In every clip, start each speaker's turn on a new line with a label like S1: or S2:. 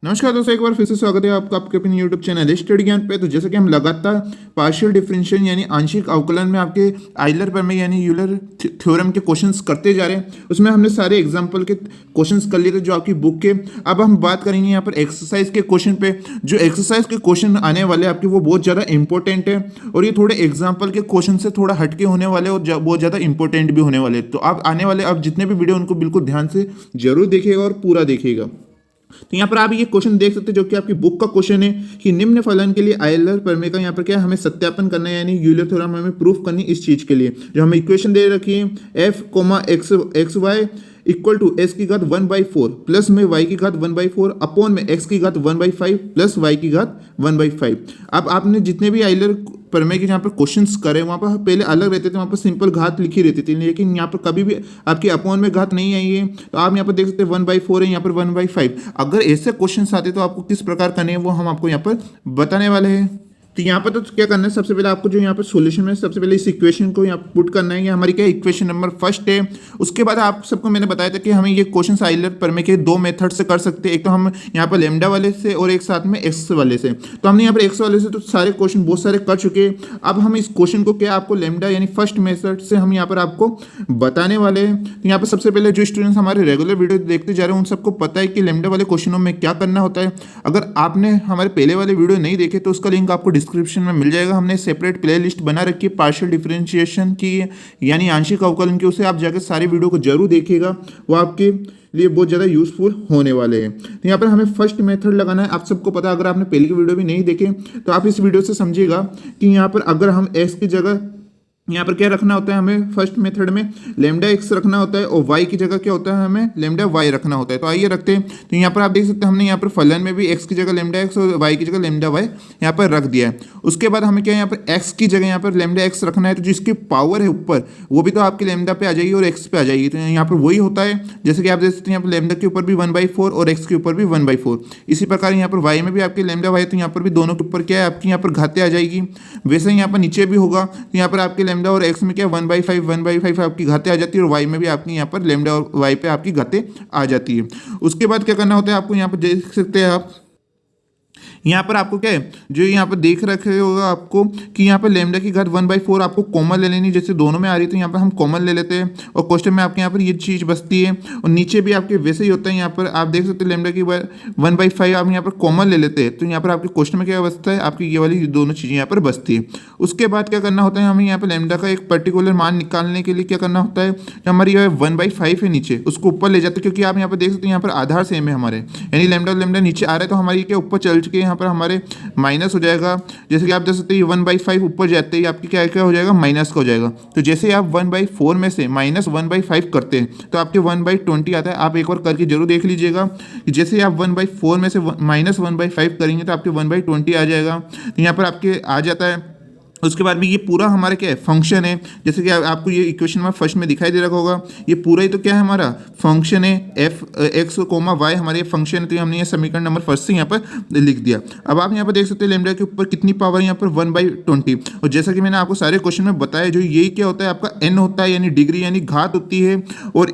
S1: नमस्कार दोस्तों, एक बार फिर से स्वागत है आपका आपके अपने यूट्यूब चैनल स्टडी ज्ञान पे। तो जैसे कि हम लगातार पार्शियल डिफरेंशियल यानी आंशिक अवकलन में आपके आइलर प्रमेय यानी यूलर थ्योरम के क्वेश्चंस करते जा रहे हैं। उसमें हमने सारे एग्जांपल के क्वेश्चंस कर लिए थे जो आपकी बुक के। अब हम बात करेंगे यहाँ पर एक्सरसाइज के क्वेश्चन पे। जो एक्सरसाइज के क्वेश्चन आने वाले आपके वो बहुत ज़्यादा इंपॉर्टेंट है और ये थोड़े एग्जाम्पल के क्वेश्चन से थोड़ा हटके होने वाले और बहुत ज़्यादा इंपॉर्टेंट भी होने वाले। तो आप आने वाले अब जितने भी वीडियो उनको बिल्कुल ध्यान से जरूर देखिएगा और पूरा देखिएगा। तो यहाँ पर आप ये क्वेश्चन देख सकते हैं जो कि आपकी बुक का क्वेश्चन है कि निम्न फलन के लिए आयलर प्रमेय का यहाँ पर क्या हमें सत्यापन करना है यानी यूलर थ्योरम हमें प्रूफ करनी इस चीज के लिए। जो हमें इक्वेशन दे रखी है f, x y equal to s की घात 1/4 प्लस में y की घात 1/4 अपॉन में x की घात 1/5 प्लस y की घात 1/5। अब आपने जितने भी आइलर प्रमेय के यहाँ पर क्वेश्चंस करे वहाँ पर पहले अलग रहते थे, वहाँ पर सिंपल घात लिखी रहती थी, लेकिन यहाँ पर कभी भी आपकी अपॉन में घात नहीं आई है। तो आप यहाँ पर देख सकते हैं 1/4 है, यहाँ पर 1/5। अगर ऐसे क्वेश्चंस आते तो आपको किस प्रकार करने हैं वो हम आपको यहाँ पर बताने वाले हैं। तो यहाँ पर तो क्या करना है, सबसे पहले आपको जो यहाँ पर सॉल्यूशन में सबसे पहले इस इक्वेशन को यहाँ पुट करना है। ये हमारी क्या इक्वेशन नंबर फर्स्ट है। उसके बाद आप सबको मैंने बताया था कि हमें ये क्वेश्चन आइलर प्रमेय के दो मेथड से कर सकते हैं। एक तो हम यहाँ पर लेमडा वाले से और एक साथ में एक्स वाले से। तो हमने यहाँ पर एक्स वाले से तो सारे क्वेश्चन बहुत सारे कर चुके हैं। अब हम इस क्वेश्चन को क्या आपको लेमडा यानी फर्स्ट मेथड से हम यहाँ पर आपको बताने वाले हैं। तो यहाँ पर सबसे पहले जो स्टूडेंट्स हमारे रेगुलर वीडियो देखते जा रहे हैं उन सबको पता है कि लेमडा वाले क्वेश्चनों में क्या करना होता है। अगर आपने हमारे पहले वाले वीडियो नहीं देखे तो उसका लिंक आपको डिस्क्रिप्शन में मिल जाएगा। हमने सेपरेट प्लेलिस्ट बना रखी है पार्शियल डिफरेंशिएशन की यानी आंशिक अवकलन की, उसे आप जाकर सारी वीडियो को जरूर देखिएगा, वो आपके लिए बहुत ज़्यादा यूजफुल होने वाले हैं। तो यहाँ पर हमें फर्स्ट मेथड लगाना है। आप सबको पता है, अगर आपने पहले की वीडियो भी नहीं देखे तो आप इस वीडियो से समझिएगा कि यहाँ पर अगर हम एक्स की जगह यहाँ पर क्या रखना होता है, हमें फर्स्ट मेथड में लेमडा एक्स रखना होता है और वाई की जगह क्या होता है, हमें लेमडा वाई रखना होता है। तो आइए रखते हैं। तो यहाँ पर आप देख सकते हैं हमने यहाँ पर फलन में भी एक्स की जगह लेमडा एक्स और वाई की जगह लेमडा वाई यहाँ पर रख दिया है। उसके बाद हमें क्या यहाँ पर एक्स की जगह यहाँ पर लेमडा एक्स रखना है। तो जिसकी पावर है ऊपर वो भी तो आपके लेमडा पे आ जाएगी और एक्स पे आ जाएगी। तो यहाँ पर वही होता है, जैसे कि आप देख सकते हैं यहाँ पर लेमडा के ऊपर भी 1/4 और एक्स के ऊपर भी 1/4। इसी प्रकार यहाँ पर वाई में भी आपके लेमडा वाई, तो यहाँ पर भी दोनों के ऊपर क्या है आपकी यहाँ पर घातें आ जाएगी। वैसे ही यहाँ पर नीचे भी होगा, तो यहाँ पर आपके लेमडा और एक्स में क्या 1/5 आपकी घातें आ जाती है और वाई में भी आपकी यहाँ पर लेमडा और वाई पे आपकी घातें आ जाती है। उसके बाद क्या करना होता है आपको यहाँ पर देख सकते हैं आप, यहाँ पर आपको क्या है जो यहाँ पर देख रखे होगा आपको कि यहाँ पर लेमडा की घात 1/4 आपको कॉमन ले लेनी, जैसे दोनों में आ रही है तो यहाँ पर हम कॉमन ले लेते हैं और क्वेश्चन में आपके यहाँ पर ये चीज़ बचती है। और नीचे भी आपके वैसे ही होता है, यहाँ पर आप देख सकते हैं लेमडा की 1/5 आप यहाँ पर कॉमन ले लेते हैं। तो यहाँ पर आपके क्वेश्चन में क्या बचता है, आपकी ये वाली दोनों चीज़ें यहाँ पर बचती है। उसके बाद क्या करना होता है, हमें यहाँ पर लेमडा का एक पर्टिकुलर मान निकालने के लिए क्या करना होता है, हमारी 1/5 है नीचे उसको ऊपर ले जाते हैं, क्योंकि आप यहाँ पर देख सकते हैं यहाँ पर आधार सेम है हमारे, यानी लेमडा नीचे आ रहा है तो हमारी क्या ऊपर चल चुके यहाँ पर हमारे माइनस हो जाएगा। जैसे कि आप देख सकते हैं 1/5 ऊपर जाते ही आपकी क्या क्या हो जाएगा, माइनस का हो जाएगा। तो जैसे आप 1/4 में से माइनस 1/5 करते हैं तो आपके 1/20 आता है। आप एक बार करके जरूर देख लीजिएगा कि जैसे आप 1/4 में से माइनस 1/5 करेंगे तो आपके 1/20 आ जाएगा। तो यहाँ पर आपके आ जाता है। उसके बाद भी ये पूरा हमारा क्या है, फंक्शन है। जैसे कि आपको ये इक्वेशन में फर्स्ट में दिखाई दे रहा होगा, ये पूरा ही तो क्या है हमारा फंक्शन है, एफ एक्स कोमा वाई हमारे फंक्शन है। तो हमने ये समीकरण नंबर फर्स्ट से यहाँ पर लिख दिया। अब आप यहाँ पर देख सकते हैं लेमडा के ऊपर कितनी पावर है यहाँ पर 1/20। और जैसा कि मैंने आपको सारे क्वेश्चन में बताया, जो यही क्या होता है आपका एन होता है यानी डिग्री यानी घात होती है। और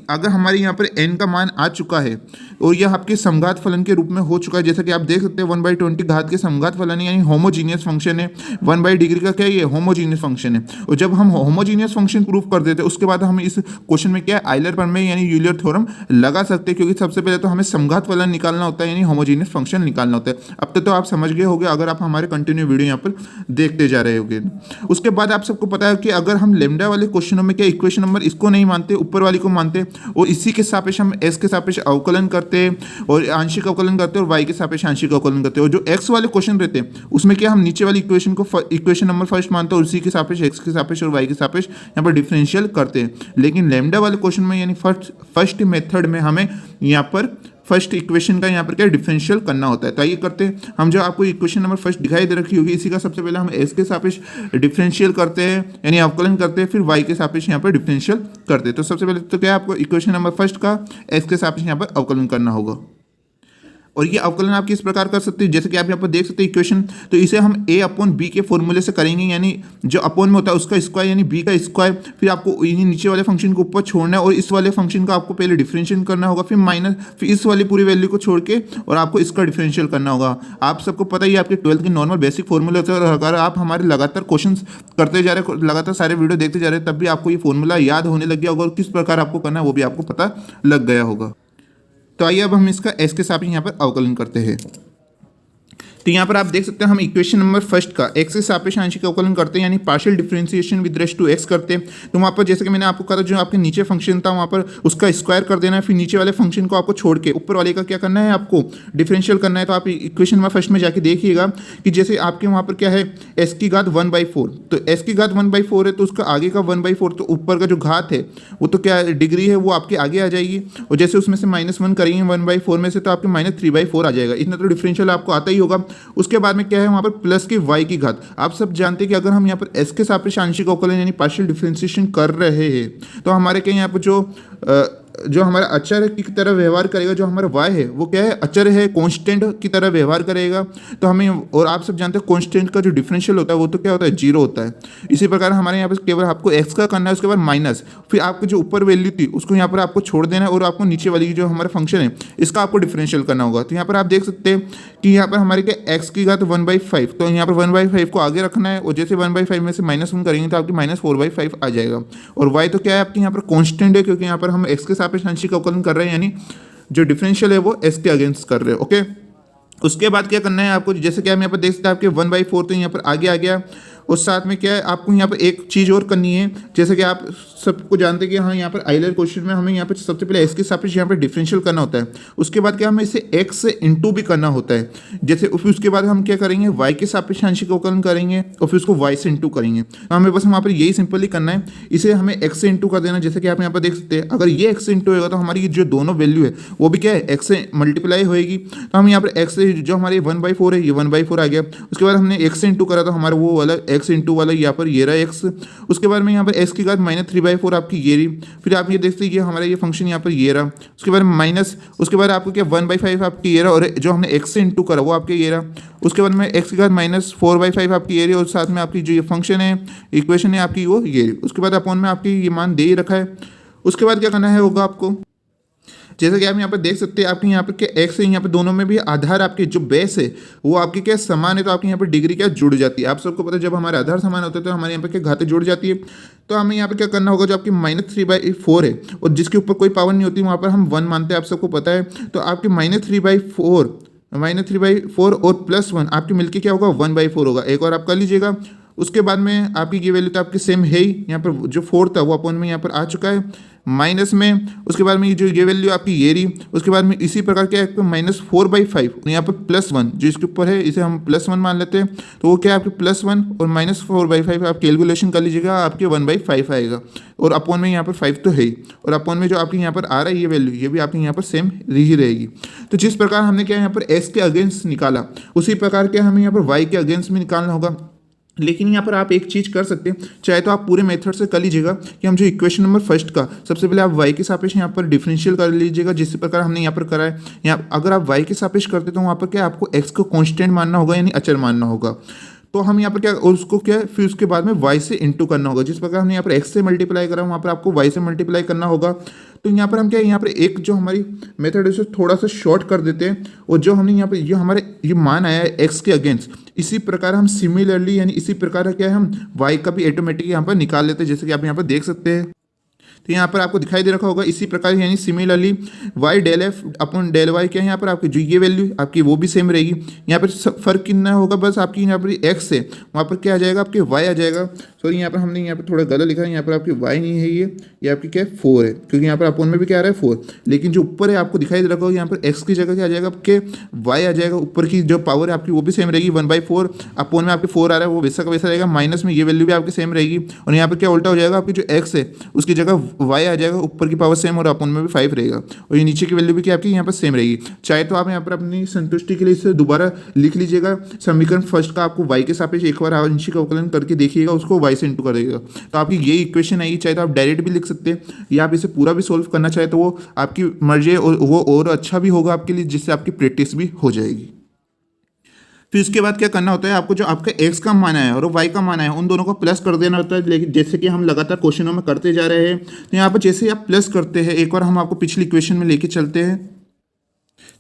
S1: अगर हमारे यहाँ पर एन का मान आ चुका है और यह आपके समघात फलन के रूप में हो चुका है, जैसा कि आप देख सकते हैं 1/20 घात के समघात फलन है यानी होमोजीनियस फंक्शन है। 1/डिग्री का क्या ये होमोजीनियस फंक्शन है। और जब हम होमोजीनियस फंक्शन प्रूफ कर देते हैं उसके बाद हम इस क्वेश्चन में क्या आइलर प्रमेय यानी यूलर थ्योरम लगा सकते हैं, क्योंकि सबसे पहले तो हमें समघात फलन निकालना होता है यानी होमोजीनियस फंक्शन निकालना होता है। अब तक तो आप समझ गए होंगे अगर आप हमारे कंटिन्यू वीडियो यहाँ पर देखते जा रहे होंगे। उसके बाद आप सबको पता है कि अगर हम लेमडा वाले क्वेश्चनों में क्या इक्वेशन नंबर इसको नहीं मानते, ऊपर वाली को मानते और इसी के सापेक्ष हम एस के सापेक्ष अवकलन करते हैं और आंशिक अवकलन करते हैं और वाई के सापेक्ष आंशिक अवकलन करते हैं। और जो एक्स वाले क्वेश्चन रहते हैं उसमें क्या हम नीचे वाली इक्वेशन को इक्वेशन नंबर फर्स्ट मानते हैं और उसी के सापेक्ष एक्स के सापेक्ष और वाई के सापेक्ष यहाँ पर डिफरेंशियल करते हैं। लेकिन लेमडा वाले क्वेश्चन में यानी फर्स्ट मेथड में हमें यहाँ पर फर्स्ट इक्वेशन का यहाँ पर क्या डिफरेंशियल करना होता है। तो आइए करते हैं। हम जो आपको इक्वेशन नंबर फर्स्ट दिखाई दे रखी होगी इसी का सबसे पहले हम एक्स के सापेक्ष डिफरेंशियल करते हैं यानी अवकलन करते हैं, फिर वाई के सापेक्ष यहाँ पर डिफरेंशियल करते हैं। तो सबसे पहले तो क्या आपको इक्वेशन नंबर फर्स्ट का एक्स के सापेक्ष यहाँ पर अवकलन करना होगा। और ये अवकलन आप किस प्रकार कर सकते हैं, जैसे कि आप यहाँ पर देख सकते हैं इक्वेशन, तो इसे हम a अपॉन बी के फॉर्मूले से करेंगे, यानी जो अपॉन में होता है उसका स्क्वायर यानी b का स्क्वायर, फिर आपको ये नीचे वाले फंक्शन को ऊपर छोड़ना है और इस वाले फंक्शन का आपको पहले डिफरेंशियल करना होगा, फिर माइनस, फिर इस वाली पूरी वैल्यू को छोड़ के और आपको इसका डिफरेंशियल करना होगा। आप सबको पता ही है, आपके 12th के नॉर्मल बेसिक फॉर्मूले होते हैं, और अगर आप हमारे लगातार क्वेश्चन करते जा रहे हैं, लगातार सारे वीडियो देखते जा रहे हैं, तब भी आपको ये फॉर्मूला याद होने लग गया होगा और किस प्रकार आपको करना है वो भी आपको पता लग गया होगा। तो आइए अब हम इसका एस के सापेक्ष यहाँ पर अवकलन करते हैं। तो यहाँ पर आप देख सकते हैं हम इक्वेशन नंबर फर्स्ट का एक्स के सापेक्ष आंशिक अवकलन करते हैं, यानी partial differentiation with respect to x करते हैं। तो वहाँ पर जैसे कि मैंने आपको कहा था, जो आपके नीचे फंक्शन था वहाँ पर उसका स्क्वायर कर देना है, फिर नीचे वाले फंक्शन को आपको छोड़ के ऊपर वाले का क्या करना है, आपको डिफरेंशियल करना है। तो आप इक्वेशन नंबर फर्स्ट में जाके देखिएगा कि जैसे आपके वहाँ पर क्या है, एस की घात 1/4, तो एस की घात 1/4 है, तो उसका आगे का 1/4, तो ऊपर का जो घात है वो तो क्या डिग्री है वो आपके आगे आ जाएगी, और जैसे उसमें से -1 करेंगे 1/4 में से, तो आपके -3/4 आ जाएगा। इतना तो डिफरेंशियल आपको आता ही होगा। उसके बाद में क्या है वहाँ पर प्लस की y की घात। आप सब जानते हैं कि अगर हम यहाँ पर s के सापेक्ष आंशिक अवकलन यानी पार्शियल डिफरेंशिएशन कर रहे हैं, तो हमारे क्या यहाँ पर जो हमारा अचर की तरह व्यवहार करेगा, जो हमारा y है वो क्या है, अचर है, कांस्टेंट की तरह व्यवहार करेगा। तो हमें, और आप सब जानते हैं कांस्टेंट का जो डिफरेंशियल होता है वो तो क्या होता है, 0 होता है। इसी प्रकार हमारे यहाँ पर केवल आपको x का करना है, उसके बाद माइनस, फिर आपको जो ऊपर वैल्यू थी उसको यहाँ पर आपको छोड़ देना है, और आपको नीचे वाली जो हमारा फंक्शन है इसका आपको डिफरेंशियल करना होगा। तो यहाँ पर आप देख सकते हैं कि यहाँ पर हमारे क्या x की घात 1/5, तो यहाँ पर 1/5 को आगे रखना है, और जैसे 1/5 में से -1 करेंगे तो आपकी -4/5 आ जाएगा। और y तो क्या है आपके यहाँ पर कांस्टेंट है, क्योंकि यहाँ पर हम x के सापेक्ष आंशिक अवकलन कर रहे हैं, यानी जो डिफरेंशियल है वो s के अगेंस्ट कर रहे हैं। ओके, उसके बाद क्या करना है आपको, जैसे कि हम यहाँ पर देख सकते हैं आपके 1/4 तो यहाँ पर आगे आ गया, और साथ में क्या है आपको यहाँ पर एक चीज़ और करनी है, जैसे कि आप सबको जानते हैं कि हाँ यहाँ पर आइलर क्वेश्चन में हमें यहाँ पर सबसे पहले एस के सापेक्ष यहाँ पर डिफरेंशियल करना होता है, उसके बाद क्या हमें इसे एक्स से इंटू भी करना होता है। जैसे फिर उसके बाद हम क्या करेंगे, वाई के सापेक्ष आंशिक अवकलन करेंगे और फिर उसको वाई से इंटू करेंगे। तो हमें बस वहाँ पर यही सिंपली करना है, इसे हमें एक्स से इंटू कर देना। जैसे कि आप यहाँ पर देख सकते हैं, अगर ये एक्स से इंटू होगा तो हमारी जो दोनों वैल्यू है वो भी क्या है, एक्स से मल्टीप्लाई होएगी। तो हम यहाँ पर एक्स से जो हमारे 1/4 है ये 1/4 आ गया, उसके बाद हमने एक्स से इंटू करा तो हमारा वो वाला एक्स इंटू वाला यहाँ पर ये रहा एक्स, उसके बाद में यहाँ पर एक्स की घात -3/4 आपकी ये रही, फिर आप ये देखते हैं ये हमारा ये फंक्शन यहाँ पर ये रहा, उसके बाद माइनस, उसके बाद आपको क्या 1/5 आपकी ये रहा, और जो हमने एक्स से इंटू करा वो आपके ये रहा, उसके बाद में एक्स की घात -4/5 आपकी ये रही, और साथ में आपकी जो ये फंक्शन है, इक्वेशन है आपकी वो ये रही, उसके बाद अपॉन में आपकी ये मान दे ही रखा है। उसके बाद क्या करना है होगा आपको, जैसा कि आप यहाँ पर देख सकते हैं आपके यहाँ पर क्या एक्स है, यहाँ पर दोनों में भी आधार आपके जो बेस है वो आपके क्या समान है, तो आपके यहाँ पर डिग्री क्या जुड़ जाती है। आप सबको पता है जब हमारे आधार समान होते हैं तो हमारे यहाँ पर क्या घातें जुड़ जाती है। तो हमें यहाँ पर क्या करना होगा, जो आपकी -3/4 है और जिसके ऊपर कोई पावर नहीं होती वहाँ पर हम 1 मानते हैं, आप सबको पता है। तो आपके -3/4 और +1 आपके मिलके क्या होगा, 1/4 होगा। एक और आप कर लीजिएगा। उसके बाद में आपकी ये वैल्यू तो आपकी सेम है ही, यहाँ पर जो 4 था वो अपॉन में यहाँ पर आ चुका है माइनस में, उसके बाद में जो ये वैल्यू आपकी ये रही, उसके बाद में इसी प्रकार क्या है -4/5 यहाँ पर +1 जो इसके ऊपर है इसे हम +1 मान लेते हैं, तो वो क्या है आपके +1 और -4/5 आप कैलकुलेशन कर लीजिएगा, आपके 1/5 आएगा, और अपॉन में यहाँ पर 5 तो है ही, और अपॉन में जो आपके यहाँ पर आ रहा है ये वैल्यू ये भी आपके यहाँ पर सेम ही रहेगी। तो जिस प्रकार हमने क्या यहाँ पर एस के अगेंस्ट निकाला, उसी प्रकार क्या हमें यहाँ पर वाई के अगेंस्ट में निकालना होगा। लेकिन यहाँ पर आप एक चीज़ कर सकते हैं, चाहे तो आप पूरे मेथड से कर लीजिएगा कि हम जो इक्वेशन नंबर फर्स्ट का सबसे पहले आप y के सापेक्ष यहाँ पर डिफरेंशियल कर लीजिएगा, जिस प्रकार हमने यहाँ पर करा है। यहाँ अगर आप y के सापेक्ष करते तो वहाँ पर क्या आपको x को कांस्टेंट मानना होगा, यानी अचर मानना होगा। तो हम यहाँ पर क्या, और उसको क्या फिर उसके बाद में y से इंटू करना होगा। जिस प्रकार हमने यहाँ पर x से मल्टीप्लाई करा वहाँ पर आपको y से मल्टीप्लाई करना होगा। तो यहाँ पर हम क्या, यहाँ पर एक जो हमारी मेथड है उसे थोड़ा सा शॉर्ट कर देते हैं, और जो हमने यहाँ पर ये हमारे ये मान आया है x के अगेंस्ट, इसी प्रकार हम सिमिलरली यानी इसी प्रकार क्या है हम y का भी ऑटोमेटिक यहाँ पर निकाल लेते हैं, जैसे कि आप यहाँ पर देख सकते हैं। तो यहाँ पर आपको दिखाई दे रखा होगा इसी प्रकार, यानी similarly y del f upon del y क्या है यहाँ पर आपकी जो ये वैल्यू आपकी वो भी सेम रहेगी। यहाँ पर फर्क कितना होगा, बस आपकी यहाँ पर x है वहाँ पर क्या आ जाएगा, आपके y आ जाएगा। सॉरी यहाँ पर हमने यहाँ पर थोड़ा गलत लिखा है, यहाँ पर आपकी y नहीं है ये आपकी क्या है 4 है, क्योंकि यहाँ पर अपॉन में भी क्या आ रहा है 4, लेकिन जो ऊपर है आपको दिखाई दे रखा होगा यहाँ पर x की जगह क्या आ जाएगा, आपके y आ जाएगा। ऊपर की जो पावर है आपकी वो भी सेम रहेगी 1/4, अपॉन में आपके 4 आ रहा है वो वैसा का वैसा रहेगा, माइनस में ये वैल्यू भी आपकी सेम रहेगी, और यहाँ पर क्या उल्टा हो जाएगा, आपकी जो x है उसकी जगह y आ जाएगा, ऊपर की पावर सेम और अपोन में भी 5 रहेगा, और ये नीचे की वैल्यू भी क्या आपकी यहाँ पर सेम रहेगी। चाहे तो आप यहाँ पर अपनी संतुष्टि के लिए इसे दोबारा लिख लीजिएगा। समीकरण फर्स्ट का आपको y के सापेक्ष एक बार आंशिक अवकलन करके देखिएगा, उसको y से इंटू कर देगा, तो आपकी ये इक्वेशन आएगी। चाहे तो आप डायरेक्ट भी लिख सकते हैं या आप इसे पूरा भी सोल्व करना चाहे तो वो आपकी मर्जी है, और वो और अच्छा भी होगा आपके लिए, जिससे आपकी प्रैक्टिस भी हो जाएगी। फिर इसके बाद क्या करना होता है, आपको जो आपका x का मान है और y का मान है उन दोनों को प्लस कर देना होता है। लेकिन जैसे कि हम लगातार क्वेश्चनों में करते जा रहे हैं, तो यहाँ पर जैसे ही आप प्लस करते हैं, एक बार हम आपको पिछली इक्वेशन में लेके चलते हैं,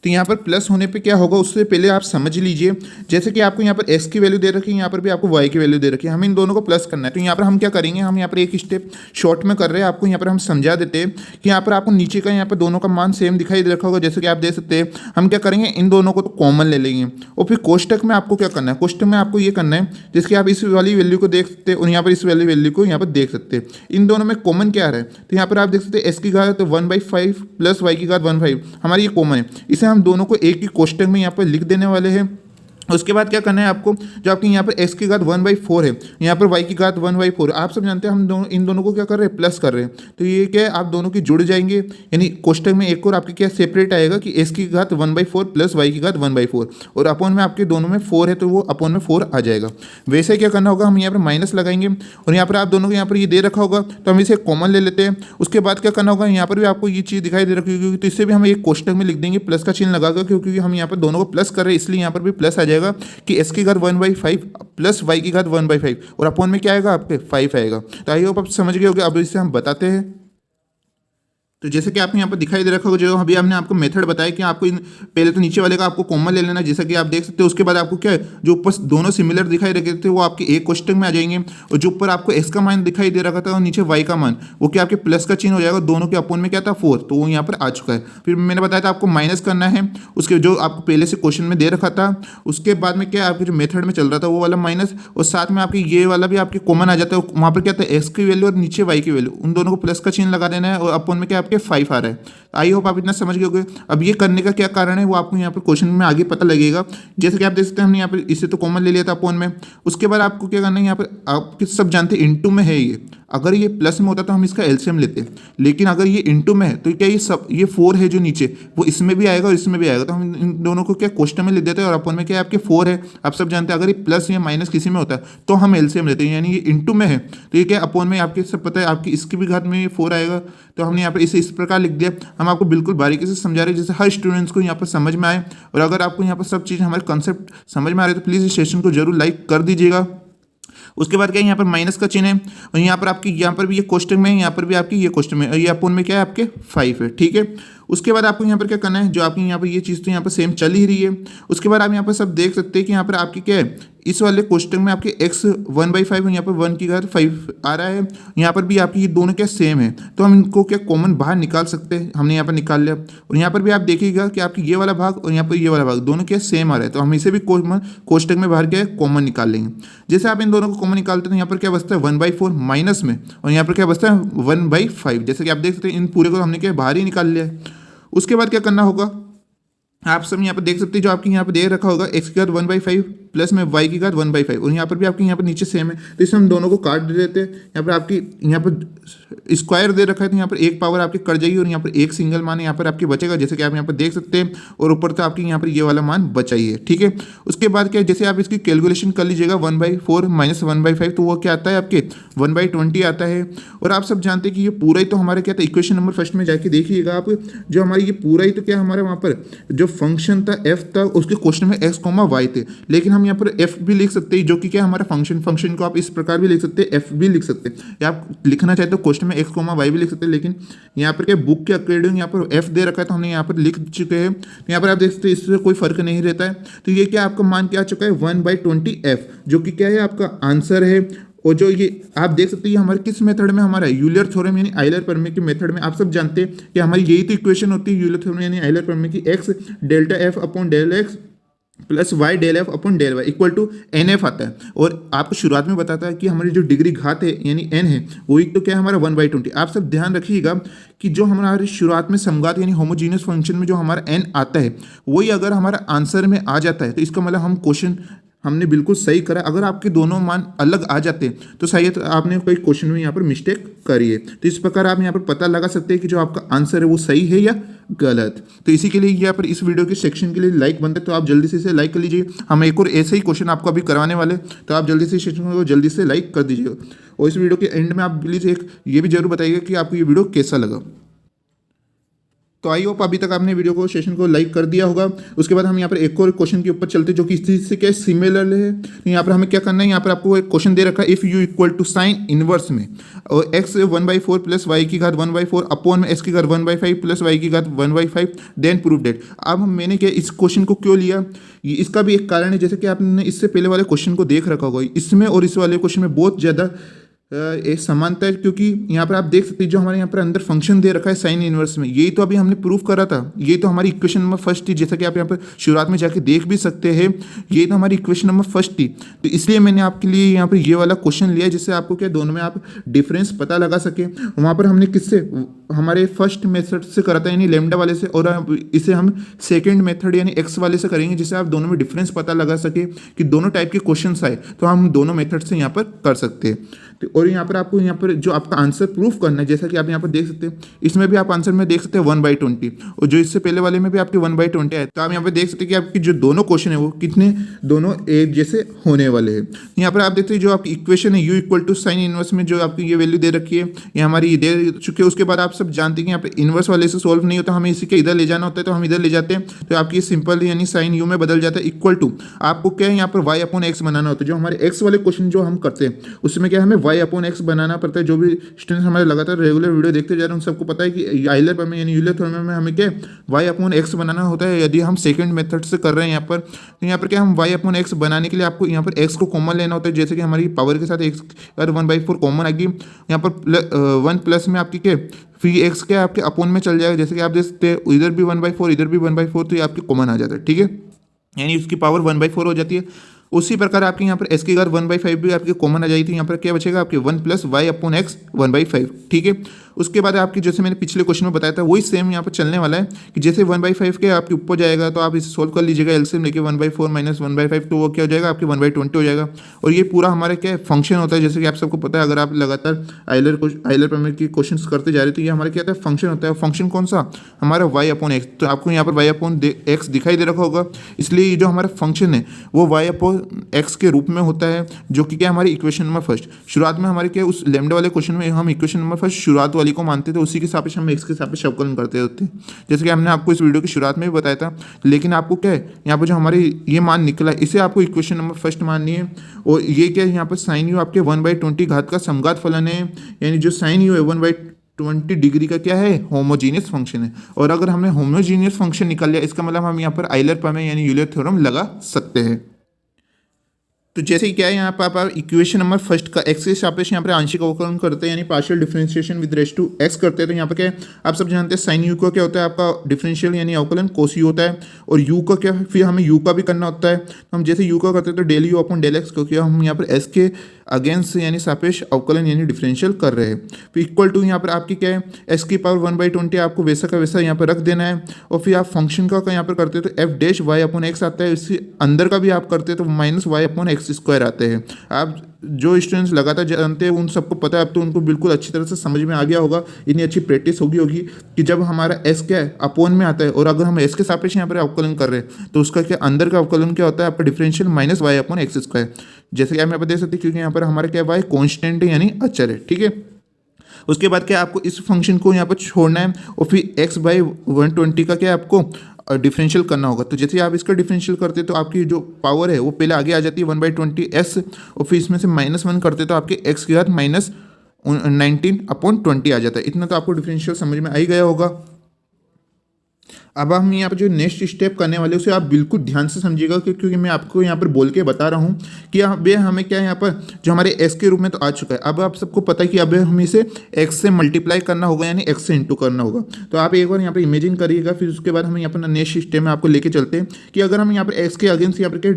S1: तो यहाँ पर प्लस होने पे क्या होगा उससे पहले आप समझ लीजिए। जैसे कि आपको यहाँ पर x की वैल्यू दे रखी है, यहाँ पर भी आपको y की वैल्यू दे रखी है, हमें इन दोनों को प्लस करना है। तो यहाँ पर हम क्या करेंगे, हम यहाँ पर एक स्टेप शॉर्ट में कर रहे हैं, आपको यहाँ पर हम समझा देते हैं कि यहाँ पर आपको नीचे का यहाँ पर दोनों का मान सेम दिखाई दे रखा होगा। जैसे कि आप देख सकते हैं, हम क्या करेंगे, इन दोनों को तो कॉमन ले लेंगे, और फिर कोष्टक में आपको क्या करना है, कोष्टक में आपको ये करना है जिसके आप इस वाली वैल्यू को देख सकते हैं और यहाँ पर इस वाली वैल्यू को यहाँ पर देख सकते हैं। इन दोनों में कॉमन क्या है, तो यहाँ पर आप देख सकते हैं x की घात 1/5 प्लस y की घात 1/5 हमारी ये कॉमन है। इसे हम दोनों को एक ही कोष्टक में यहाँ पर लिख देने वाले हैं। उसके बाद क्या करना है आपको, जो आपकी यहाँ पर x की घात 1/4 है, यहाँ पर y की घात 1/4, आप सब जानते हैं हम दोनों इन दोनों को क्या कर रहे हैं, प्लस कर रहे हैं। तो ये क्या है, आप दोनों की जुड़ जाएंगे, यानी कोष्टक में एक और आपकी क्या सेपरेट आएगा कि x की घात 1/4 प्लस y की घात 1/4, और अपॉन में आपके दोनों में 4 है तो वो अपॉन में 4 आ जाएगा। वैसे क्या करना होगा, हम यहाँ पर माइनस लगाएंगे, और यहाँ पर आप दोनों को यहाँ पर ये दे रखा होगा तो हम इसे कॉमन ले लेते हैं। उसके बाद क्या करना होगा, यहाँ पर भी आपको ये चीज़ दिखाई दे रखी होगी, तो इससे भी हम एक कोष्टक में लिख देंगे प्लस का चिन्ह लगाकर, क्योंकि हम यहाँ पर दोनों को प्लस कर रहे हैं, इसलिए यहाँ पर भी प्लस आ जाएगा कि x की घात 1/5 प्लस y की घात 1/5, और अपॉन में क्या आएगा आपके 5 आएगा। तो आई होप आप समझ गए होंगे। अब इसे हम बताते हैं। तो जैसे कि आपको यहाँ पर दिखाई दे रखा होगा, जो अभी हमने आपको मेथड बताया कि आपको पहले तो नीचे वाले का आपको कॉमन ले लेना, जैसा कि आप देख सकते हो। उसके बाद आपको क्या है, जो ऊपर दोनों सिमिलर दिखाई रखे थे वो आपके एक कोष्टक में आ जाएंगे, और जो ऊपर आपको x का मान दिखाई दे रखा था और नीचे y का मान, वो क्या आपके प्लस का चिन्ह हो जाएगा। दोनों के अपॉन में क्या था 4, तो वो यहाँ पर आ चुका है। फिर मैंने बताया था आपको माइनस करना है, उसके जो आपको पहले से क्वेश्चन में दे रखा था। उसके बाद में क्या आपके जो मेथड में चल रहा था वो वाला माइनस, और साथ में आपकी ये वाला भी आपके कॉमन आ जाता है। वहाँ पर क्या था, x की वैल्यू और नीचे y की वैल्यू, उन दोनों को प्लस का चिन्ह लगा देना है, और अपॉन में क्या आपके 5 आ रहा है। आई होप आप इतना समझ गए होंगे। अब ये करने का क्या कारण है वो आपको यहाँ पर क्वेश्चन में आगे पता लगेगा। जैसे कि आप देख सकते हैं, हमने यहाँ पर इसे तो कॉमन ले लिया था अपॉन में। उसके बाद आपको क्या करना है, यहाँ पर आप सब जानते हैं इनटू में है ये, अगर ये प्लस में होता तो हम इसका एलसीएम लेते, लेकिन अगर ये इनटू में है तो क्या ये 4 है जो नीचे, वो इसमें भी आएगा और इसमें भी आएगा, तो हम इन दोनों को क्या कोष्टक में ले देते हैं, और अपॉन में क्या आपके 4 है। आप सब जानते हैं अगर ये प्लस या माइनस किसी में होता है तो हम एलसीएम लेते हैं, यानी ये इनटू में है तो ये क्या अपॉन में आपके सब पता है आपकी इसकी भी घात में 4 आएगा। तो हमने यहाँ पर इसे इस प्रकार लिख दिया। हम आपको बिल्कुल बारीकी से समझा रहे हैं जैसे हर स्टूडेंट्स को यहाँ पर समझ में आए। और अगर आपको यहाँ पर सब चीज़ हमारे कॉन्सेप्ट समझ में आ रहे तो प्लीज़ इस सेशन को जरूर लाइक कर दीजिएगा। उसके बाद क्या है, यहाँ पर माइनस का चिन्ह है, और यहाँ पर आपकी यहाँ पर भी ये कोष्टक में है, यहाँ पर भी आपकी ये कोष्टक में, और ये अपॉन में क्या है आपके 5 है। ठीक है। उसके बाद आपको यहाँ पर क्या करना है, जो आपकी यहाँ पर ये चीज़ तो यहाँ पर सेम चल ही रही है। उसके बाद आप यहाँ पर सब देख सकते हैं कि यहाँ पर आपकी क्या है, इस वाले कोष्टक में आपके x 1/5 यहाँ पर 1 की घात 5 आ रहा है, यहाँ पर भी आपकी ये दोनों क्या सेम है, तो हम इनको क्या कॉमन बाहर निकाल सकते हैं। हमने यहाँ पर निकाल लिया, और यहाँ पर भी आप देखिएगा कि आपकी ये वाला भाग और यहाँ पर ये वाला भाग दोनों क्या सेम आ रहा है, तो हम इसे भी कोष्टक में बाहर क्या कॉमन निकाल लेंगे। जैसे आप इन दोनों को कॉमन निकालते हैं तो यहाँ पर क्या बचता है 1/4 माइनस में, और यहाँ पर क्या बचता है 1/5। जैसे कि आप देख सकते हैं इन पूरे को हमने क्या बाहर ही निकाल लिया है। उसके बाद क्या करना होगा, आप सब यहाँ पर देख सकते हैं, जो आपके यहाँ पर दे रखा होगा x की घात 1/5 प्लस में y की घात 1/5, और यहाँ पर भी आपके यहाँ पर नीचे सेम है, तो इसमें हम दोनों को काट देते हैं। यहाँ पर आपकी यहाँ पर स्क्वायर दे रखा है, तो यहाँ पर एक पावर आपकी कट जाएगी, और यहाँ पर एक सिंगल मान यहाँ पर आपकी बचेगा, जैसे कि आप यहाँ पर देख सकते हैं, और ऊपर तो आपकी यहाँ पर ये वाला मान बचा ही है। ठीक है। उसके बाद क्या, जैसे आप इसकी कैलकुलेशन कर लीजिएगा 1/4 माइनस 1/5, तो वो क्या आता है आपके 1/20 आता है। और आप सब जानते हैं कि ये पूरा ही तो हमारे क्या था, इक्वेशन नंबर फर्स्ट में जाके देखिएगा आप, जो हमारी ये पूरा ही तो क्या हमारे वहाँ पर जो फंक्शन था f था, उसके क्वेश्चन में x, y थे, लेकिन हम यहाँ पर f भी लिख सकते हैं, जो कि क्या हमारा फंक्शन को आप इस प्रकार भी लिख सकते हैं, f भी लिख सकते हैं, या आप लिखना चाहते हो क्वेश्चन में x, y भी लिख सकते हैं, लेकिन यहाँ पर क्या बुक के अकॉर्डिंग यहाँ पर f दे रखा है तो हमने यहाँ पर लिख चुके हैं। तो यहाँ पर आप देख सकते हैं इससे कोई फर्क नहीं रहता है। तो ये क्या आपका मान क्या आ चुका है 1/20f, जो कि क्या है आपका आंसर है। और जो ये आप देख सकते हैं, ये हमारे किस मेथड में, हमारा यूलर थ्योरम यानी आइलर प्रमेय के मेथड में। आप सब जानते हैं कि हमारी यही तो इक्वेशन होती है यूलर थ्योरम यानी आइलर प्रमेय की, x delta f upon del x plus y del f upon del y equal to NF आता है। और आपको शुरुआत में बताता है कि हमारी जो डिग्री घात है यानी n है वही तो क्या है हमारा 1/20। आप सब ध्यान रखिएगा कि जो हमारे शुरुआत में समघात यानी होमोजीनियस फंक्शन में जो हमारा n आता है वही अगर हमारा आंसर में आ जाता है तो इसका मतलब हम क्वेश्चन हमने बिल्कुल सही करा। अगर आपके दोनों मान अलग आ जाते तो शायद आपने कोई क्वेश्चन में यहाँ पर मिस्टेक करी है। तो इस प्रकार आप यहाँ पर पता लगा सकते हैं कि जो आपका आंसर है वो सही है या गलत। तो इसी के लिए यहाँ पर इस वीडियो के सेक्शन के लिए लाइक बनता है, तो आप जल्दी से इसे लाइक कर लीजिए। हम एक और ऐसे ही क्वेश्चन आपको अभी करवाने वाले, तो आप जल्दी से इस सेक्शन को जल्दी से लाइक कर दीजिए। और इस वीडियो के एंड में आप प्लीज़ एक ये भी जरूर बताइएगा कि आपको ये वीडियो कैसा लगा। तो आई होप अभी तक आपने वीडियो को सेशन को लाइक कर दिया होगा। उसके बाद हम यहाँ पर एक और क्वेश्चन के ऊपर चलते जो कि इस चीज से क्या सिमिलर है। यहाँ पर हमें क्या करना है, यहाँ पर आपको एक क्वेश्चन दे रखा है, if u equal to sine inverse में और एक्स 1/4 प्लस वाई की घात 1/4 अपॉन में एक्स की घात 1/5 प्लस वाई की घात 1/5 देन प्रूव डेट। अब मैंने क्या इस क्वेश्चन को क्यों लिया, इसका भी एक कारण है। जैसे कि आपने इससे पहले वाले क्वेश्चन को देख रखा होगा, इसमें और इस वाले क्वेश्चन में बहुत ज़्यादा एक समानता है, क्योंकि यहाँ पर आप देख सकते हैं जो हमारे यहाँ पर अंदर फंक्शन दे रखा है साइन इनवर्स में, यही तो अभी हमने प्रूफ करा था। यही तो हमारी इक्वेशन नंबर फर्स्ट थी, जैसा कि आप यहाँ पर शुरुआत में जाके देख भी सकते हैं। यही तो हमारी इक्वेशन नंबर फर्स्ट थी। तो इसलिए मैंने आपके लिए यहाँ पर ये वाला क्वेश्चन लिया, जिससे आपको क्या दोनों में आप डिफरेंस पता लगा सके। वहाँ पर हमने किससे, हमारे फर्स्ट मेथड से करा था यानी लेमडा वाले से, और इसे हम सेकेंड मेथड यानी एक्स वाले से करेंगे, जिससे आप दोनों में डिफरेंस पता लगा सके कि दोनों टाइप के क्वेश्चन आए तो हम दोनों मेथड से यहाँ पर कर सकते हैं। और यहाँ पर आपको यहाँ पर जो आपका आंसर प्रूफ करना है, जैसा कि आप यहाँ पर देख सकते हैं, इसमें भी आप आंसर में देख सकते हैं 1/20, और जो इससे पहले वाले में भी आपके 1/20 है। तो आप यहाँ पर देख सकते हैं कि आपकी जो दोनों क्वेश्चन है वो कितने दोनों एक जैसे होने वाले हैं। यहाँ पर आप देखते हैं जो आपकी इक्वेशन है u equal to sine inverse में जो आपकी ये वैल्यू दे रखी है, ये हमारी दे चुकी है। उसके बाद आप सब जानते हैं कि यहाँ पर इनवर्स वाले से सॉल्व नहीं होता, हमें इसी के इधर ले जाना होता है, तो हम इधर ले जाते हैं। तो आपकी सिंपल यानी साइन यू में बदल जाता है। इक्वल टू आपको क्या है, यहाँ पर y/x बनाना होता है। जो हमारे x वाले क्वेश्चन जो हम करते हैं उसमें क्या हमें y/x बनाना पड़ता है। जो भी स्टूडेंट्स हमारे लगातार रेगुलर वीडियो देखते जा रहे हैं उन सबको पता है कि आइलर पर में यानी यूलर थ्योरम में हमें क्या y/x बनाना होता है। यदि हम सेकंड मेथड से कर रहे हैं यहाँ पर, तो यहाँ पर क्या हम y/x बनाने के लिए आपको यहाँ पर x को कॉमन लेना होता है। जैसे कि हमारी पावर के साथ x 1/4 कॉमन आएगी, यहाँ पर 1 प्लस में आपकी क्या फिर x क्या आपके अपॉन में चल जाएगा। जैसे कि आप देख सकते हैं इधर भी 1/4 इधर भी 1/4, तो ये आपके कॉमन आ जाता है। ठीक है, यानी उसकी पावर 1/4 हो जाती है। उसी प्रकार आपके यहाँ पर s की घात 1/5 भी आपकी कॉमन आ जाती थी। यहाँ पर क्या बचेगा आपके 1 प्लस y/x 1/5। ठीक है, उसके बाद आपकी जैसे मैंने पिछले क्वेश्चन में बताया था वही सेम यहाँ पर चलने वाला है कि जैसे 1/5 के आपके ऊपर जाएगा तो आप इसे सोल्व कर लीजिएगा एलसीएम लेके 1/4 माइनस 1/5, तो वो क्या हो जाएगा आपके 1/20 हो जाएगा। और ये पूरा हमारा क्या फंक्शन होता है, जैसे कि आप सबको पता है, अगर आप लगातार आइलर पर की क्वेश्चन करते जा रहे तो ये हमारा क्या होता है फंक्शन होता है। फंक्शन कौन सा, हमारा y/x। तो आपको यहाँ पर y/x दिखाई दे रखा होगा, इसलिए जो हमारा फंक्शन है वो y/x के रूप में होता है, जो कि क्या हमारी इक्वेशन नंबर फर्स्ट। शुरुआत में हमारे क्या उस लेमडा वाले क्वेश्चन में हम इक्वेशन नंबर फर्स्ट शुरुआत वाली को मानते थे, उसी के सापेक्ष हम x के सापेक्ष अवकलन करते होते हैं, जैसे कि हमने आपको इस वीडियो की शुरुआत में भी बताया था। लेकिन आपको क्या है यहाँ पर जो हमारे ये मान निकला इसे आपको इक्वेशन नंबर फर्स्ट माननी है। और ये क्या है यहाँ पर साइन यू आपके 1/20 घात का समघात फलन है, यानी जो साइन यू है 1/20 डिग्री का क्या है होमोजीनियस फंक्शन है। और अगर हमने होमोजीनियस फंक्शन निकाल लिया इसका मतलब हम यहाँ पर आइलर प्रमेय यानी यूलर थ्योरम लगा सकते हैं। तो जैसे कि क्या है यहाँ पर आप इक्वेशन नंबर फर्स्ट का एक्स के सापेक्ष यहाँ पर आंशिक अवकलन करते हैं यानी partial differentiation with respect to x करते हैं। तो यहाँ पर क्या है आप सब जानते हैं साइन यू का क्या होता है आपका डिफरेंशियल यानी अवकलन कोस यू होता है, और यू का क्या फिर हमें यू का भी करना होता है। तो हम जैसे यू का करते हैं तो del u upon del x, क्योंकि हम यहाँ पर एस के अगेंस्ट यानी सापेक्ष अवकलन यानी डिफरेंशियल कर रहे हैं। फिर इक्वल टू यहाँ पर आपकी क्या है एस की पावर 1/20 आपको वैसा का वैसा यहाँ पर रख देना है। और फिर आप फंक्शन का यहाँ पर करते हैं तो एफ डैश y/x आता है, इससे अंदर का भी आप करते हैं तो माइनस y/x² आते हैं। आप जो स्टूडेंट्स लगातार जानते हैं उन सबको पता है, अब तो उनको बिल्कुल अच्छी तरह से समझ में आ गया होगा, इतनी अच्छी प्रैक्टिस होगी कि जब हमारा एस क्या है अपॉन में आता है और अगर हम एस के सापेक्ष यहाँ पर अवकलन कर रहे हैं तो उसका क्या अंदर का अवकलन क्या होता है आपका डिफरेंशियल माइनस y/x²। जैसे कि आप यहाँ पर देख सकते हैं, क्योंकि यहाँ पर हमारा क्या y कॉन्स्टेंट है यानी अचर है। ठीक है, उसके बाद क्या आपको इस फंक्शन को यहाँ पर छोड़ना है और फिर x/120 का क्या आपको डिफरेंशियल करना होगा। तो जैसे आप इसका डिफरेंशियल करते तो आपकी जो पावर है वो पहले आगे आ जाती है 1/20s, और फिर इसमें से -1 करते तो आपके x की घात -19/20 आ जाता है। इतना तो आपको डिफरेंशियल समझ में आ ही गया होगा। अब हम यहाँ पर जो नेक्स्ट स्टेप करने वाले उसे आप बिल्कुल ध्यान से समझिएगा, क्योंकि मैं आपको यहाँ पर बोल के बता रहा हूँ कि अब हमें क्या है यहाँ पर जो हमारे x के रूप में तो आ चुका है, अब आप सबको पता है कि अब हमें इसे x से मल्टीप्लाई करना होगा यानी x से इंटू करना होगा। तो आप एक बार यहाँ पर इमेजिन करिएगा, फिर उसके बाद हम यहाँ पर नेक्स्ट स्टेप में आपको लेके चलते हैं कि अगर हम यहाँ पर x के अगेंस्ट यहाँ पर क्या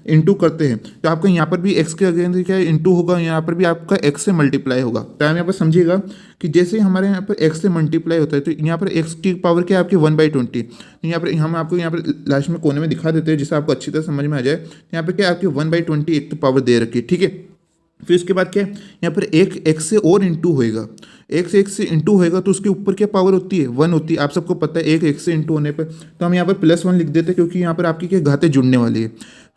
S1: इंटू करते हैं तो आपका यहाँ पर भी x के अगेंस्ट क्या इंटू होगा, यहाँ पर भी आपका x से मल्टीप्लाई होगा। तो आप यहाँ पर समझिएगा कि जैसे हमारे यहाँ पर x से मल्टीप्लाई होता है तो यहाँ पर x की पावर क्या है आपकी 1/20। यहाँ पर हम आपको यहाँ पर लास्ट में कोने में दिखा देते हैं जिससे आपको अच्छी तरह समझ में आ जाए। यहाँ पर क्या आपकी 1/20 एक तो पावर दे रखी है, ठीक है। फिर उसके बाद क्या है, यहाँ पर एक x से और इंटू होएगा, एक से x से इंटू होएगा तो उसके ऊपर क्या पावर होती है, 1 होती है। आप सबको पता है एक x से इंटू होने पर, तो हम यहाँ पर +1 लिख देते हैं क्योंकि यहाँ पर आपकी क्या घातें जुड़ने वाली है।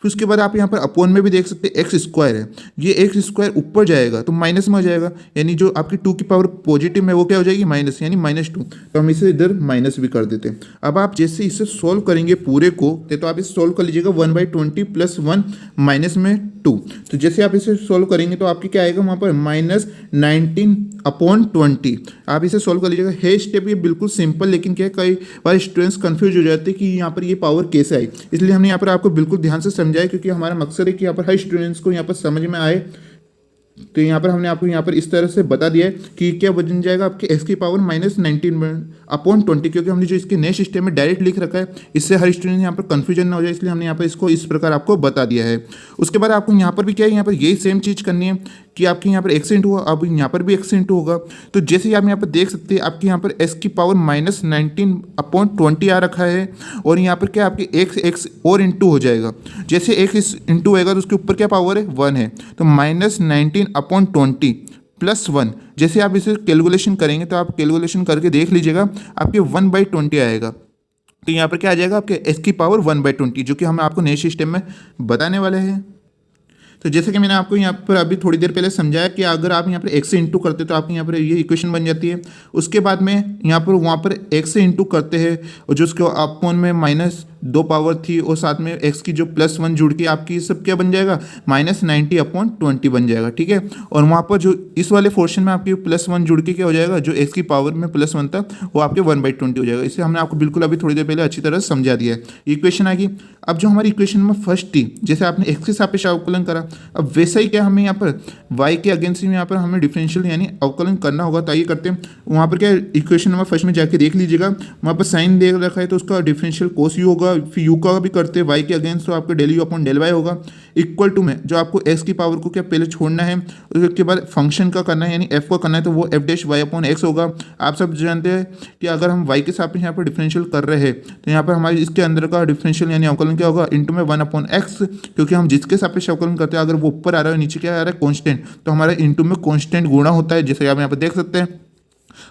S1: फिर उसके बाद आप यहाँ पर अपॉन में भी देख सकते हैं x² है, ये x² ऊपर जाएगा तो माइनस में हो जाएगा, यानी जो आपकी 2 की पावर पॉजिटिव में वो क्या हो जाएगी माइनस, यानी -2। तो हम इसे इधर माइनस भी कर देते हैं। अब आप जैसे इसे सोल्व करेंगे पूरे को तो आप इसे सोल्व कर लीजिएगा 1/20 + 1 माइनस में 2। तो जैसे आप इसे सोल्व करेंगे तो आपकी क्या आएगा वहाँ पर -19/20। आप इसे सोल्व कर लीजिएगा। है स्टेप ये बिल्कुल सिंपल, लेकिन क्या कई बार स्टूडेंट्स कंफ्यूज हो जाते हैं कि यहाँ पर ये पावर कैसे आई, इसलिए हमने यहाँ पर आपको बिल्कुल ध्यान से समझाया क्योंकि हमारा मकसद है कि यहाँ पर हर स्टूडेंट्स को यहाँ पर समझ में आए। तो यहाँ पर हमने आपको यहाँ पर इस तरह से बता दिया है कि क्या बन जाएगा आपके x की पावर -19/20, क्योंकि हमने जो इसके नेक्स्ट स्टेप में डायरेक्ट लिख रखा है, इससे हर स्टूडेंट यहाँ पर कंफ्यूजन ना हो जाए, इसलिए हमने यहाँ पर इसको इस प्रकार आपको बता दिया है। उसके बाद आपको यहाँ पर भी क्या है, यहाँ पर यही सेम चीज़ करनी है कि आपके यहाँ पर x इंटू होगा, अब यहाँ पर भी x इंटू होगा। तो जैसे आप यहाँ पर देख सकते हैं आपके यहाँ पर s की पावर -19/20 आ रखा है, और यहाँ पर क्या आपकी x और इंटू हो जाएगा। जैसे x इंटू होएगा तो उसके ऊपर क्या पावर है 1 है, तो -19/20 + 1। जैसे आप इसे कैलकुलेशन करेंगे तो आप कैलकुलेशन करके देख लीजिएगा आपके 1/20 आएगा। तो यहाँ पर क्या आ जाएगा आपके s की पावर 1/20, जो कि हम आपको नेक्स्ट स्टेप में बताने वाले हैं। तो जैसे कि मैंने आपको यहाँ पर अभी थोड़ी देर पहले समझाया कि अगर आप यहाँ पर x से इंटू करते तो आपके यहाँ पर ये इक्वेशन बन जाती है। उसके बाद में यहाँ पर वहाँ पर x से इंटू करते हैं और जो उसके अपॉन में -2 पावर थी और साथ में x की जो +1 जुड़ के आपकी सब क्या बन जाएगा -90/20 बन जाएगा, ठीक है। और वहाँ पर जो इस वाले पोर्शन में आपकी +1 जुड़ के क्या हो जाएगा, जो x की पावर में +1 था वो आपके 1/20 हो जाएगा। इसे हमने आपको बिल्कुल अभी थोड़ी देर पहले अच्छी तरह समझा दिया है। इक्वेशन आ गई। अब जो हमारी इक्वेशन में फर्स्ट थी, जैसे आपने x के सापेक्ष अवकलन करा, अब वैसा ही क्या हमें यहाँ पर y के अगेंस्ट में यहाँ पर हमें डिफरेंशियल यानी अवकलन करना होगा। तो आइए करते हैं। वहाँ पर क्या इक्वेशन नंबर फर्स्ट में जाके देख लीजिएगा, वहाँ पर साइन दे रखा है तो उसका डिफरेंशियल कोस u होगा। फिर u का भी करते हैं y के अगेंस्ट, तो आपका del u upon del y होगा। इक्वल टू में जो आपको x की पावर को क्या पहले छोड़ना है, उसके बाद फंक्शन का करना है यानी f को करना है, तो वो f'(y/x) होगा। आप सब जानते हैं कि अगर हम y के सापेक्ष यहाँ पर डिफरेंशियल कर रहे हैं तो यहाँ पर हमारे इसके अंदर का डिफरेंशियल यानी अवकलन क्या होगा, इंटू में 1/x, क्योंकि हम जिसके सापेक्ष अवकलन करते हैं अगर वो ऊपर आ रहा है नीचे क्या आ रहा है कांस्टेंट, तो हमारा इंटू में कांस्टेंट गुणा होता है, जैसे आप यहाँ पर देख सकते हैं।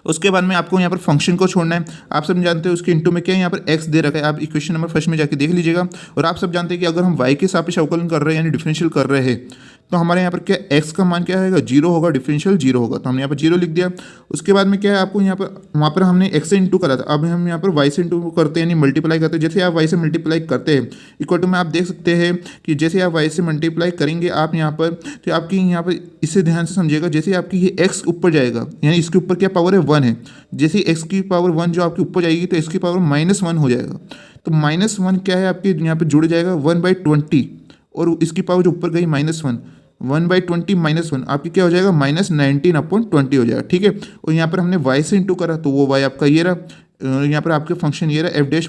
S1: उसके बाद में आपको यहाँ पर फंक्शन को छोड़ना है। आप सब जानते हैं उसके इंटू में क्या है, यहाँ पर x दे रखा है। आप इक्वेशन नंबर फर्स्ट में जाके देख लीजिएगा। और आप सब जानते हैं कि अगर हम y के सापेक्ष अवकलन कर रहे हैं यानी डिफरेंशियल कर रहे हैं तो हमारे यहाँ पर क्या x का मान क्या आएगा, 0 होगा, डिफरेंशियल 0 होगा, तो हमने यहाँ पर 0 लिख दिया। उसके बाद में क्या है, आपको यहाँ पर वहाँ पर हमने x से इंटू करा था, अब हम यहाँ पर y से इंटू करते हैं यानी मल्टीप्लाई करते हैं। जैसे आप y से मल्टीप्लाई करते हैं इक्वल टू में आप देख सकते हैं कि जैसे आप y से मल्टीप्लाई करेंगे आप यहाँ पर, तो आपकी यहाँ पर इसे ध्यान से समझिएगा, जैसे आपकी ये x ऊपर जाएगा यानी इसके ऊपर क्या पावर है 1 है, जैसे x की पावर 1 जो आपके ऊपर जाएगी तो इसकी पावर -1 हो जाएगा। तो -1 क्या है आपके यहाँ पर जुड़ जाएगा 1/20, और इसकी पावर जो ऊपर गई -1, 1/20 -1 आपकी क्या हो जाएगा -19/20 हो जाएगा, ठीक है। और यहाँ पर हमने y से इंटू करा तो वो y आपका ये रहा, यहाँ पर आपके फंक्शन ये रहा f'(y/x),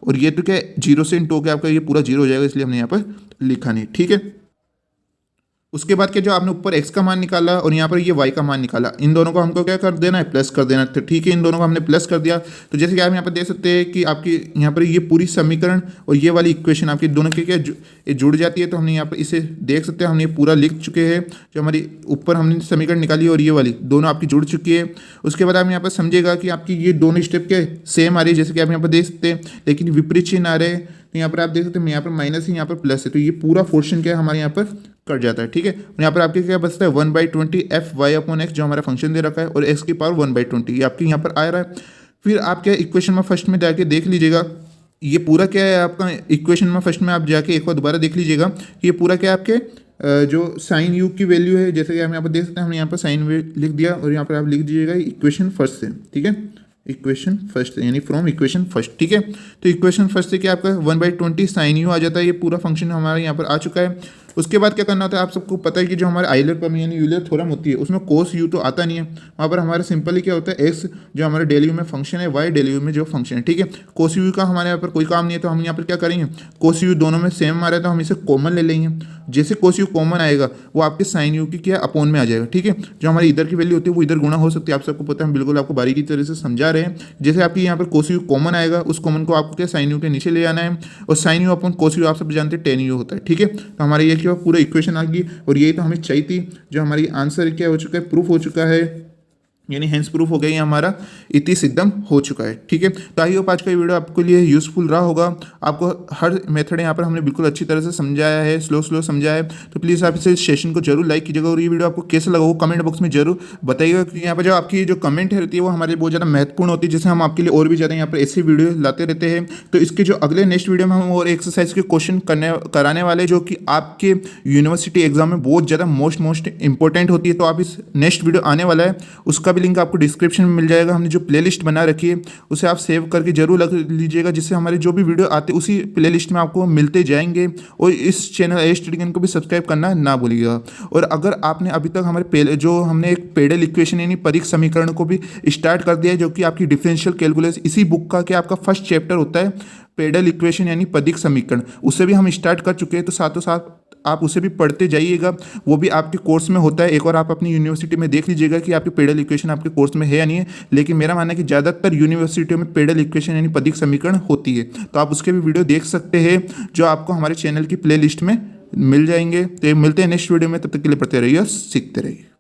S1: और ये तो क्या है 0 से इंटू हो गया आपका ये पूरा 0 हो जाएगा, इसलिए हमने यहाँ पर लिखा नहीं, ठीक है। उसके बाद क्या, जो आपने ऊपर x का मान निकाला और यहाँ पर ये y का मान निकाला, इन दोनों को हमको क्या कर देना है, प्लस कर देना है। तो ठीक है, इन दोनों को हमने प्लस कर दिया। तो जैसे कि आप यहाँ पर देख सकते हैं कि आपकी यहाँ पर ये पूरी समीकरण और ये वाली इक्वेशन आपकी दोनों के क्या जुड़ जाती है। तो हमने यहाँ पर इसे देख सकते हैं, हमने पूरा लिख चुके हैं। जो हमारी ऊपर हमने समीकरण निकाली और ये वाली दोनों आपकी जुड़ चुकी है। उसके बाद आप यहाँ पर समझेगा कि आपकी ये दोनों स्टेप क्या सेम आ रही है, जैसे कि आप यहाँ पर देख सकते हैं, लेकिन विपरीत चिन्ह आ रहे हैं। तो यहाँ पर आप देख सकते हैं यहाँ पर माइनस है, यहाँ पर प्लस है, तो ये पूरा पोर्शन क्या है हमारे यहाँ पर कट जाता है, ठीक है। और यहाँ पर आपके क्या बचता है 1/20 f'(y/x) जो हमारा फंक्शन दे रखा है, और x की पावर 1/20 ये आपके यहाँ पर आ रहा है। फिर आप क्या इक्वेशन में फर्स्ट में जाके देख लीजिएगा, ये पूरा क्या है आपका इक्वेशन में फर्स्ट में आप जाके एक बार दोबारा देख लीजिएगा, ये पूरा क्या आपके जो साइन u की वैल्यू है, जैसे कि हम यहाँ पर देख सकते हैं, हमने यहाँ पर साइन लिख दिया और यहाँ पर आप लिख दीजिएगा इक्वेशन फर्स्ट से, ठीक है। इक्वेशन फर्स्ट यानी फ्रॉम इक्वेशन फर्स्ट, ठीक है। तो इक्वेशन फर्स्ट से क्या आपका 1/20 साइन u आ जाता है, ये पूरा फंक्शन हमारा यहाँ पर आ चुका है। उसके बाद क्या करना होता है, आप सबको पता है कि जो हमारे आइलर पर यानी यूलर थ्योरम होती है उसमें कोस यू तो आता नहीं है, वहाँ पर हमारा सिंपली क्या होता है एक्स जो हमारे डेल यू में फंक्शन है, वाई डेल यू में जो फंक्शन है, ठीक है। कोस यू का हमारे यहाँ पर कोई काम नहीं है, तो हम यहाँ पर क्या करेंगे, कोस यू दोनों में सेम आ रहा है तो हम इसे कॉमन ले लेंगे। जैसे कोस यू कॉमन आएगा वो आपके साइन यू की क्या अपोन में आ जाएगा, ठीक है। जो हमारी इधर की वैल्यू होती है वो इधर गुणा हो सकती है, आप सबको पता है, हम बिल्कुल आपको बारीकी तरह से समझा रहे हैं। जैसे आपकी यहाँ पर कोस यू कॉमन आएगा उस कॉमन को आपको क्या साइन यू के नीचे ले आना है, और sine u upon cos u आप सब जानते हैं टेन यू होता है, ठीक है। तो हमारे ये क्या पूरा इक्वेशन आ गई, और यही तो हमें चाहिए थी। जो हमारी आंसर क्या हो चुका है, प्रूफ हो चुका है, यानी हेंस प्रूफ हो गया, ये हमारा इति सिद्धम हो चुका है, ठीक है। तो आई होप आज का ये वीडियो आपके लिए यूजफुल रहा होगा। आपको हर मेथड यहाँ पर हमने बिल्कुल अच्छी तरह से समझाया है, स्लो समझाया है। तो प्लीज़ आप इस सेशन को जरूर लाइक कीजिएगा, और ये वीडियो आपको कैसा लगा वो कमेंट बॉक्स में जरूर बताइएगा, क्योंकि यहाँ पर जो आपकी जो कमेंट रहती है वो हमारे लिए बहुत ज़्यादा महत्वपूर्ण होती है, जिससे हम आपके लिए और भी ज़्यादा यहाँ पर ऐसी वीडियो लाते रहते हैं। तो इसके जो अगले नेक्स्ट वीडियो में हम और एक्सरसाइज के क्वेश्चन कराने वाले, जो कि आपके यूनिवर्सिटी एग्जाम में बहुत ज़्यादा मोस्ट इंपॉर्टेंट होती है। तो आप इस नेक्स्ट वीडियो आने वाला है, उसका भी लिंक आपको डिस्क्रिप्शन में मिल जाएगा। हमने जो प्लेलिस्ट बना रखी है उसे आप सेव करके जरूर रख लीजिएगा, जिससे हमारे जो भी वीडियो आते हैं उसी प्लेलिस्ट में आपको मिलते जाएंगे। और इस चैनल एज स्टडी ज्ञान को भी सब्सक्राइब करना ना भूलिएगा। और अगर आपने अभी तक हमारे जो हमने एक पेडल इक्वेशन यानी परीक समीकरण को भी स्टार्ट कर दिया है, जो कि आपकी डिफरेंशियल कैलकुलस इसी बुक का क्या आपका फर्स्ट चैप्टर होता है पेडल इक्वेशन यानी पदिक समीकरण, उससे भी हम स्टार्ट कर चुके हैं। तो साथों साथ आप उसे भी पढ़ते जाइएगा, वो भी आपके कोर्स में होता है। एक और आप अपनी यूनिवर्सिटी में देख लीजिएगा कि आपकी पेडल इक्वेशन आपके कोर्स में है या नहीं है, लेकिन मेरा मानना है कि ज़्यादातर यूनिवर्सिटियों में पेडल इक्वेशन यानी पदिक समीकरण होती है। तो आप उसके भी वीडियो देख सकते हैं, जो आपको हमारे चैनल की प्ले लिस्ट में मिल जाएंगे। तो मिलते हैं नेक्स्ट वीडियो में, तब तक के लिए पढ़ते रहिए, सीखते रहिए।